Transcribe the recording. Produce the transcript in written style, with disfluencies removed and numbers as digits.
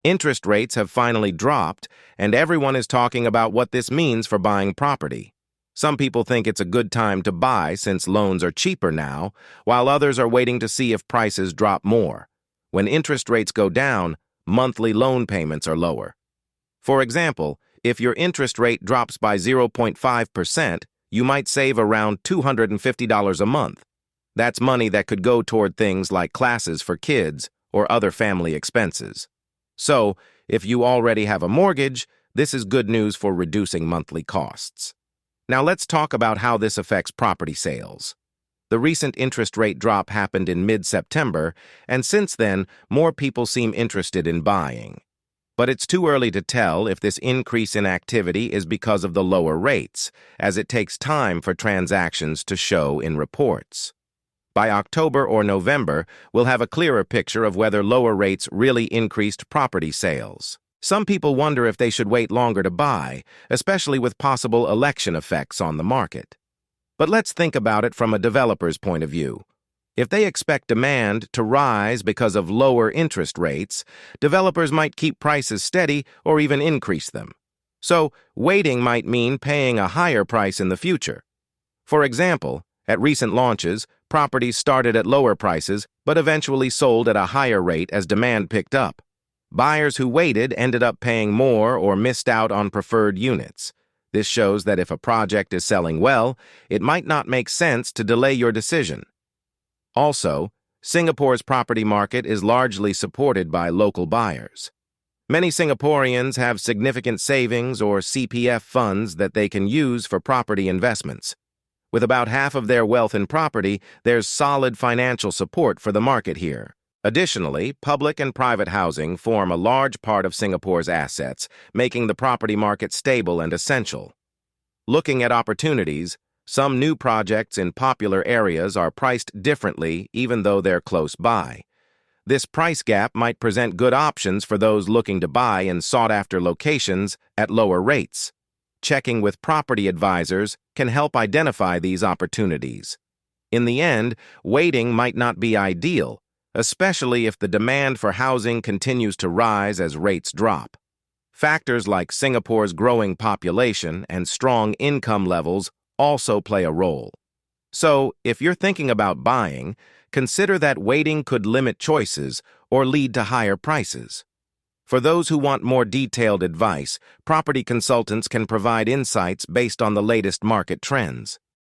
Interest rates have finally dropped, and everyone is talking about what this means for buying property. Some people think it's a good time to buy since loans are cheaper now, while others are waiting to see if prices drop more. When interest rates go down, monthly loan payments are lower. For example, if your interest rate drops by 0.5%, you might save around $250 a month. That's money that could go toward things like classes for kids or other family expenses. So, if you already have a mortgage, this is good news for reducing monthly costs. Now let's talk about how this affects property sales. The recent interest rate drop happened in mid-September, and since then, more people seem interested in buying. But it's too early to tell if this increase in activity is because of the lower rates, as it takes time for transactions to show in reports. By October or November, we'll have a clearer picture of whether lower rates really increased property sales. Some people wonder if they should wait longer to buy, especially with possible election effects on the market. But let's think about it from a developer's point of view. If they expect demand to rise because of lower interest rates, developers might keep prices steady or even increase them. So, waiting might mean paying a higher price in the future. For example, at recent launches, properties started at lower prices but eventually sold at a higher rate as demand picked up. Buyers who waited ended up paying more or missed out on preferred units. This shows that if a project is selling well, it might not make sense to delay your decision. Also, Singapore's property market is largely supported by local buyers. Many Singaporeans have significant savings or CPF funds that they can use for property investments. With about half of their wealth in property, there's solid financial support for the market here. Additionally, public and private housing form a large part of Singapore's assets, making the property market stable and essential. Looking at opportunities, some new projects in popular areas are priced differently even though they're close by. This price gap might present good options for those looking to buy in sought-after locations at lower rates. Checking with property advisors can help identify these opportunities. In the end, waiting might not be ideal, especially if the demand for housing continues to rise as rates drop. Factors like Singapore's growing population and strong income levels also play a role. So, if you're thinking about buying, consider that waiting could limit choices or lead to higher prices. For those who want more detailed advice, property consultants can provide insights based on the latest market trends.